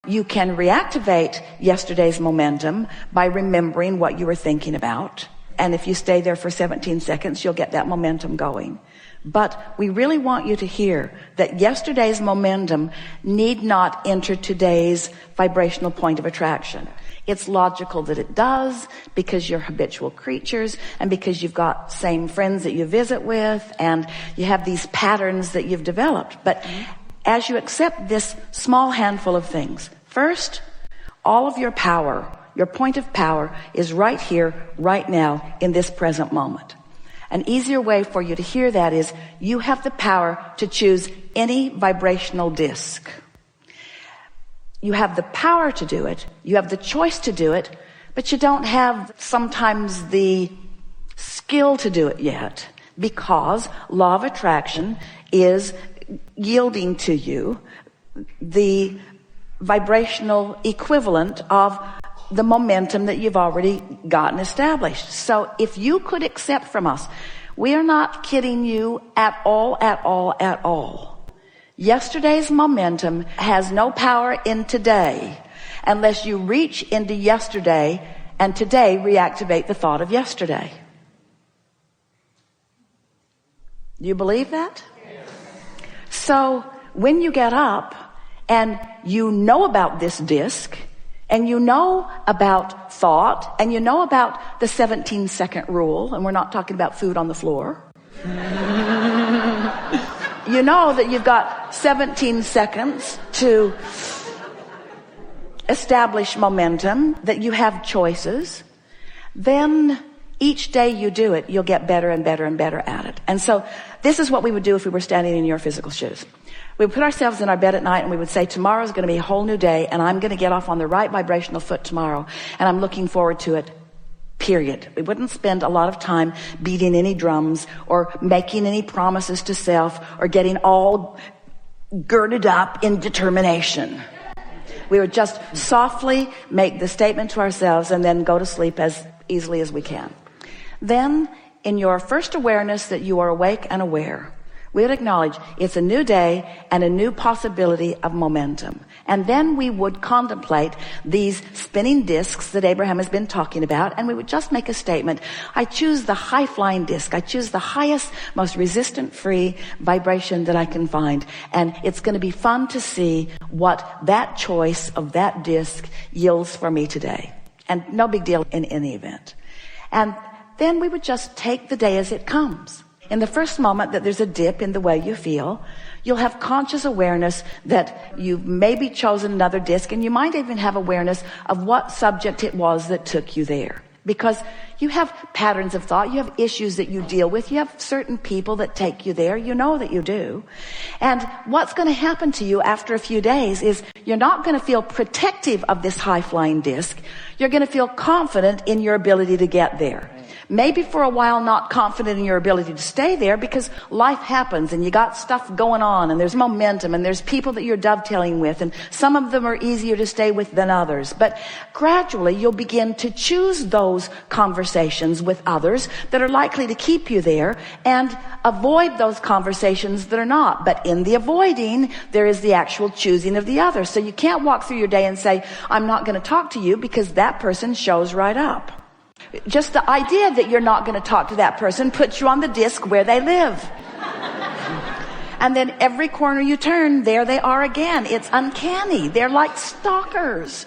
You can reactivate yesterday's momentum by remembering what you were thinking about. And if you stay there for 17 seconds, you'll get that momentum going. But we really want you to hear that yesterday's momentum need not enter today's vibrational point of attraction. It's logical that it does, because you're habitual creatures and because you've got same friends that you visit with and you have these patterns that you've developed. But as you accept this small handful of things, first, all of your power, your point of power is right here, right now, in this present moment. An easier way for you to hear that is you have the power to choose any vibrational disc. You have the power to do it. You have the choice to do it, but you don't have sometimes the skill to do it yet, because law of attraction is yielding to you the vibrational equivalent of the momentum that you've already gotten established. So if you could accept from us, we are not kidding you at all, at all, at all. Yesterday's momentum has no power in today unless you reach into yesterday and today reactivate the thought of yesterday. Do you believe that? Yes. So when you get up and you know about this disc, and you know about thought, and you know about the 17-second rule, and we're not talking about food on the floor. You know that you've got 17 seconds to establish momentum, that you have choices. Then each day you do it, you'll get better and better and better at it. And so this is what we would do if we were standing in your physical shoes. We would put ourselves in our bed at night and we would say, tomorrow's going to be a whole new day, and I'm going to get off on the right vibrational foot tomorrow, and I'm looking forward to it, period. We wouldn't spend a lot of time beating any drums or making any promises to self or getting all girded up in determination. We would just softly make the statement to ourselves and then go to sleep as easily as we can. Then, in your first awareness that you are awake and aware, we would acknowledge it's a new day and a new possibility of momentum. And then we would contemplate these spinning discs that Abraham has been talking about, and we would just make a statement. I choose the high-flying disc. I choose the highest, most resistant-free vibration that I can find. And it's going to be fun to see what that choice of that disc yields for me today. And no big deal in any event. And then we would just take the day as it comes. In the first moment that there's a dip in the way you feel, you'll have conscious awareness that you've maybe chosen another disc, and you might even have awareness of what subject it was that took you there. Because you have patterns of thought, you have issues that you deal with, you have certain people that take you there, you know that you do. And what's going to happen to you after a few days is you're not going to feel protective of this high-flying disc. You're going to feel confident in your ability to get there. Maybe for a while not confident in your ability to stay there, because life happens and you got stuff going on and there's momentum and there's people that you're dovetailing with, and some of them are easier to stay with than others. But gradually you'll begin to choose those conversations with others that are likely to keep you there and avoid those conversations that are not. But in the avoiding, there is the actual choosing of the other. So you can't walk through your day and say, I'm not going to talk to you, because that person shows right up. Just the idea that you're not going to talk to that person puts you on the disc where they live. And then every corner you turn, there they are again. It's uncanny. They're like stalkers.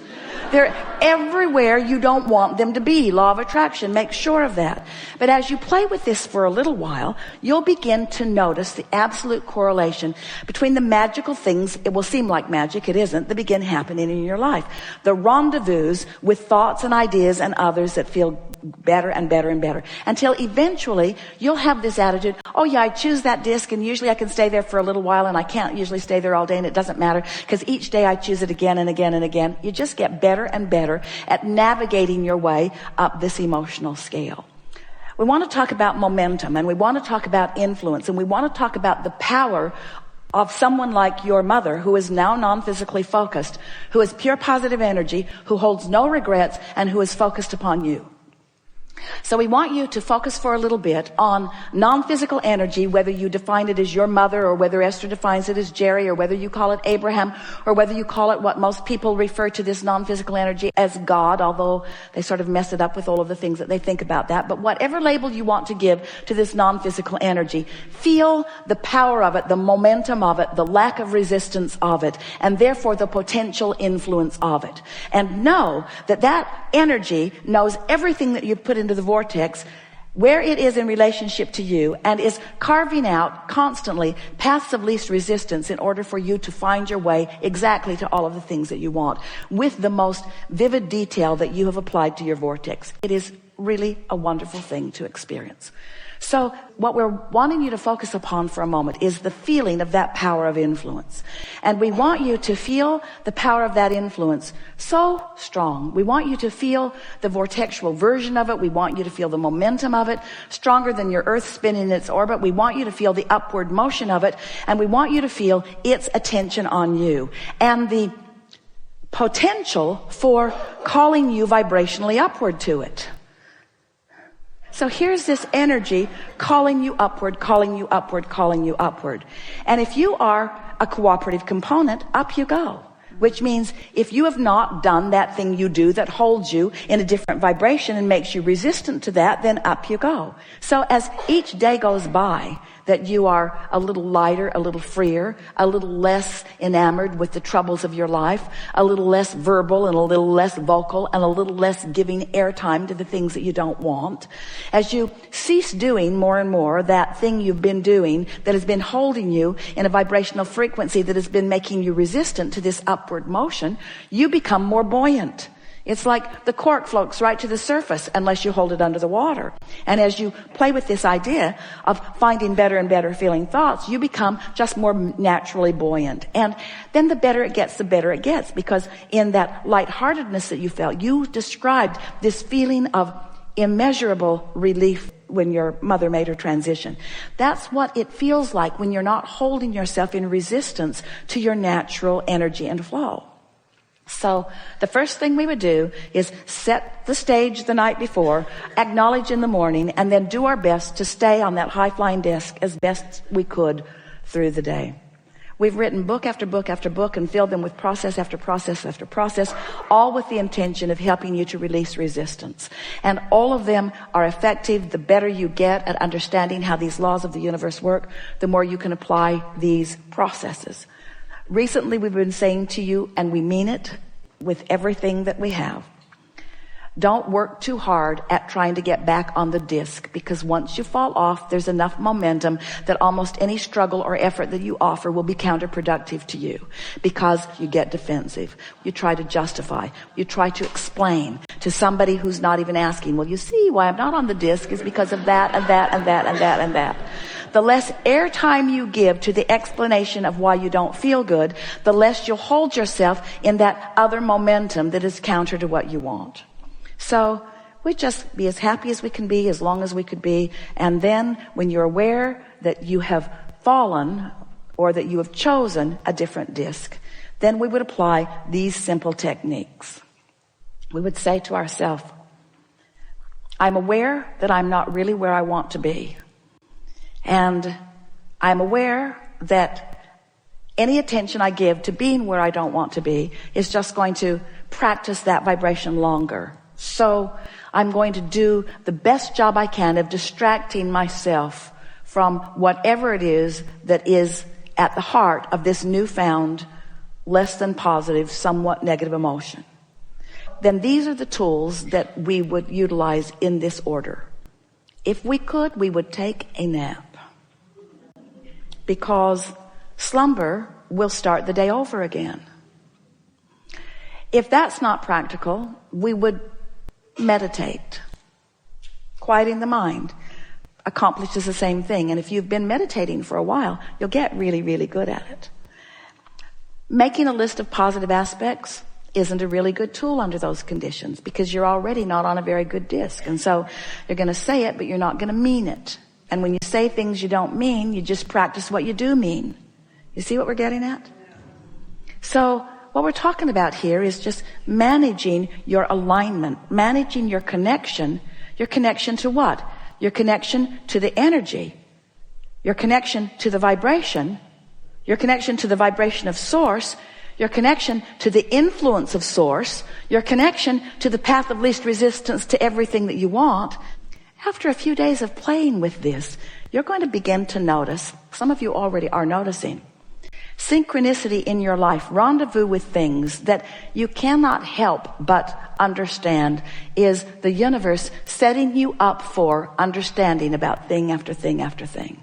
They're everywhere you don't want them to be. Law of attraction, make sure of that. But as you play with this for a little while, you'll begin to notice the absolute correlation between the magical things, it will seem like magic, it isn't, that begin happening in your life. The rendezvous with thoughts and ideas and others that feel better and better and better, until eventually you'll have this attitude, oh yeah, I choose that disc and usually I can stay there for a little while, and I can't usually stay there all day, and it doesn't matter because each day I choose it again and again and again. You just get better and better at navigating your way up this emotional scale. We want to talk about momentum, and we want to talk about influence, and we want to talk about the power of someone like your mother, who is now non-physically focused, who is pure positive energy, who holds no regrets, and who is focused upon you. So we want you to focus for a little bit on non-physical energy, whether you define it as your mother, or whether Esther defines it as Jerry, or whether you call it Abraham, or whether you call it what most people refer to this non-physical energy as God, although they sort of mess it up with all of the things that they think about that. But whatever label you want to give to this non-physical energy, feel the power of it, the momentum of it, the lack of resistance of it, and therefore the potential influence of it. And know that that energy knows everything that you've put into the vortex, where it is in relationship to you, and is carving out constantly paths of least resistance in order for you to find your way exactly to all of the things that you want, with the most vivid detail that you have applied to your vortex. It is really a wonderful thing to experience. So what we're wanting you to focus upon for a moment is the feeling of that power of influence. And we want you to feel the power of that influence so strong. We want you to feel the vortexual version of it. We want you to feel the momentum of it, stronger than your earth spin in its orbit. We want you to feel the upward motion of it. And we want you to feel its attention on you, and the potential for calling you vibrationally upward to it. So here's this energy calling you upward, calling you upward, calling you upward. And if you are a cooperative component, up you go. Which means if you have not done that thing you do that holds you in a different vibration and makes you resistant to that, then up you go. So as each day goes by, that you are a little lighter, a little freer, a little less enamored with the troubles of your life, a little less verbal and a little less vocal, and a little less giving airtime to the things that you don't want. As you cease doing more and more that thing you've been doing that has been holding you in a vibrational frequency that has been making you resistant to this upward motion, you become more buoyant. It's like the cork floats right to the surface unless you hold it under the water. And as you play with this idea of finding better and better feeling thoughts, you become just more naturally buoyant. And then the better it gets, the better it gets. Because in that lightheartedness that you felt, you described this feeling of immeasurable relief when your mother made her transition. That's what it feels like when you're not holding yourself in resistance to your natural energy and flow. So the first thing we would do is set the stage the night before, acknowledge in the morning, and then do our best to stay on that high-flying disc as best we could through the day. We've written book after book after book and filled them with process after process after process, all with the intention of helping you to release resistance. And all of them are effective. The better you get at understanding how these laws of the universe work, the more you can apply these processes. Recently, we've been saying to you, and we mean it with everything that we have, don't work too hard at trying to get back on the disc, because once you fall off, there's enough momentum that almost any struggle or effort that you offer will be counterproductive to you, because you get defensive. You try to justify. You try to explain to somebody who's not even asking, well, you see why I'm not on the disc is because of that and that and that and that and that. The less airtime you give to the explanation of why you don't feel good, the less you'll hold yourself in that other momentum that is counter to what you want. So we just be as happy as we can be, as long as we could be. And then when you're aware that you have fallen or that you have chosen a different disc, then we would apply these simple techniques. We would say to ourselves, I'm aware that I'm not really where I want to be. And I'm aware that any attention I give to being where I don't want to be is just going to practice that vibration longer. So I'm going to do the best job I can of distracting myself from whatever it is that is at the heart of this newfound, less than positive, somewhat negative emotion. Then these are the tools that we would utilize in this order. If we could, we would take a nap, because slumber will start the day over again. If that's not practical, we would meditate. Quieting the mind accomplishes the same thing. And if you've been meditating for a while, you'll get really, really good at it. Making a list of positive aspects isn't a really good tool under those conditions, because you're already not on a very good disc. And so you're going to say it, but you're not going to mean it. And when you say things you don't mean, you just practice what you do mean. You see what we're getting at? So what we're talking about here is just managing your alignment, managing your connection Your connection to what? Your connection to the energy. Your connection to the vibration. Your connection to the vibration of source. Your connection to the influence of source. Your connection to the path of least resistance to everything that you want. After a few days of playing with this, you're going to begin to notice, some of you already are noticing, synchronicity in your life, rendezvous with things that you cannot help but understand is the universe setting you up for understanding about thing after thing after thing.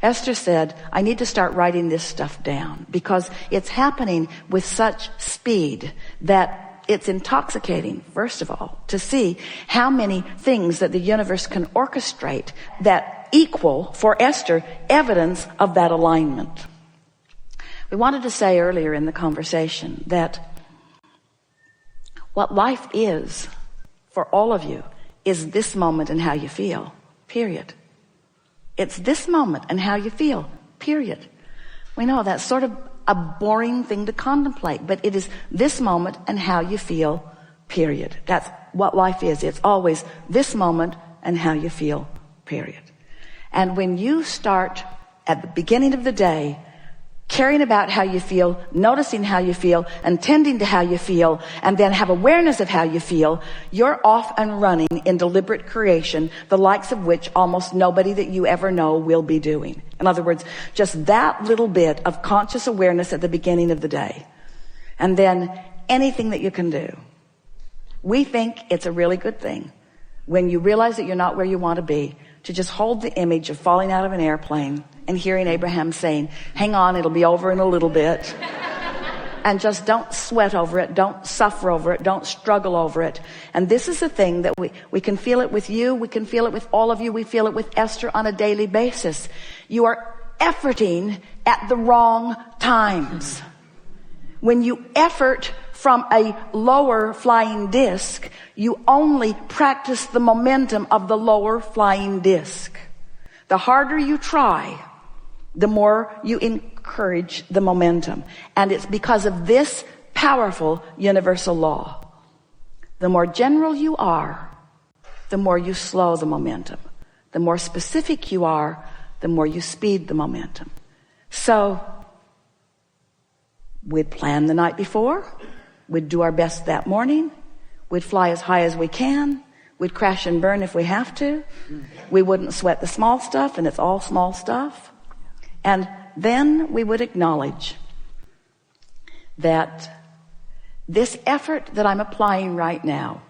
Esther said, I need to start writing this stuff down because it's happening with such speed that it's intoxicating, first of all, to see how many things that the universe can orchestrate that equal, for Esther, evidence of that alignment. We wanted to say earlier in the conversation that what life is for all of you is this moment and how you feel, period. It's this moment and how you feel, period. We know that's sort of a boring thing to contemplate, but it is this moment and how you feel, period. That's what life is. It's always this moment and how you feel, period. And when you start at the beginning of the day caring about how you feel, noticing how you feel, and tending to how you feel, and then have awareness of how you feel, you're off and running in deliberate creation, the likes of which almost nobody that you ever know will be doing. In other words, just that little bit of conscious awareness at the beginning of the day. And then anything that you can do. We think it's a really good thing when you realize that you're not where you want to be, to just hold the image of falling out of an airplane and hearing Abraham saying, hang on, it'll be over in a little bit. And just don't sweat over it. Don't suffer over it. Don't struggle over it. And this is the thing that we can feel it with you. We can feel it with all of you. We feel it with Esther on a daily basis. You are efforting at the wrong times. When you effort from a lower flying disc, you only practice the momentum of the lower flying disc. The harder you try, the more you encourage the momentum. And it's because of this powerful universal law. The more general you are, the more you slow the momentum. The more specific you are, the more you speed the momentum. So, we'd plan the night before. We'd do our best that morning. We'd fly as high as we can. We'd crash and burn if we have to. We wouldn't sweat the small stuff, and it's all small stuff. And then we would acknowledge that this effort that I'm applying right now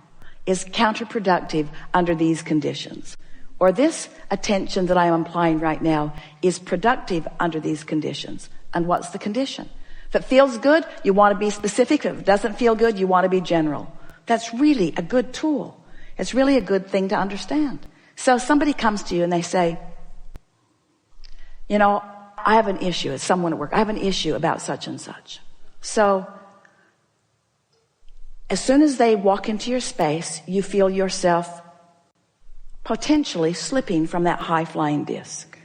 is counterproductive under these conditions. Or this attention that I am applying right now is productive under these conditions. And what's the condition? If it feels good, you want to be specific. If it doesn't feel good, you want to be general. That's really a good tool. It's really a good thing to understand. So somebody comes to you and they say, you know, I have an issue. It's someone at work. I have an issue about such and such. So as soon as they walk into your space, you feel yourself potentially slipping from that high-flying disc.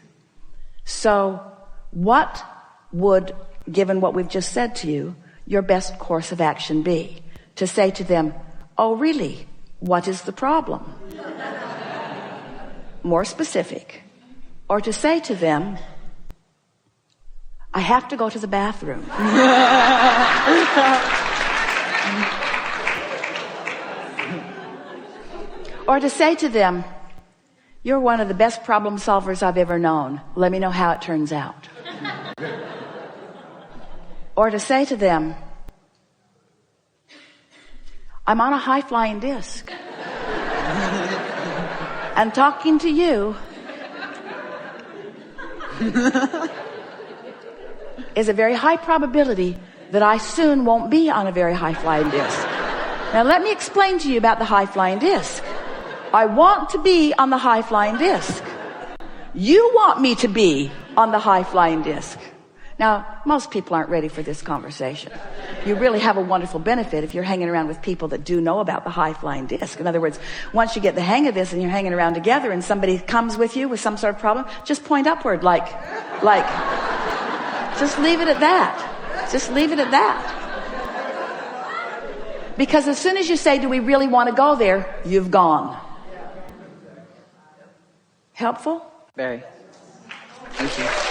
So what would, given what we've just said to you, your best course of action be? To say to them, oh, really? What is the problem? More specific. Or to say to them, I have to go to the bathroom. Or to say to them, you're one of the best problem solvers I've ever known. Let me know how it turns out. Or to say to them, I'm on a high-flying disc. And talking to you is a very high probability that I soon won't be on a very high-flying disc. Now let me explain to you about the high-flying disc. I want to be on the high-flying disc. You want me to be on the high-flying disc. Now, most people aren't ready for this conversation. You really have a wonderful benefit if you're hanging around with people that do know about the high-flying disc. In other words, once you get the hang of this and you're hanging around together and somebody comes with you with some sort of problem, just point upward like, just leave it at that. Just leave it at that. Because as soon as you say, do we really want to go there? You've gone. Helpful? Very. Thank you.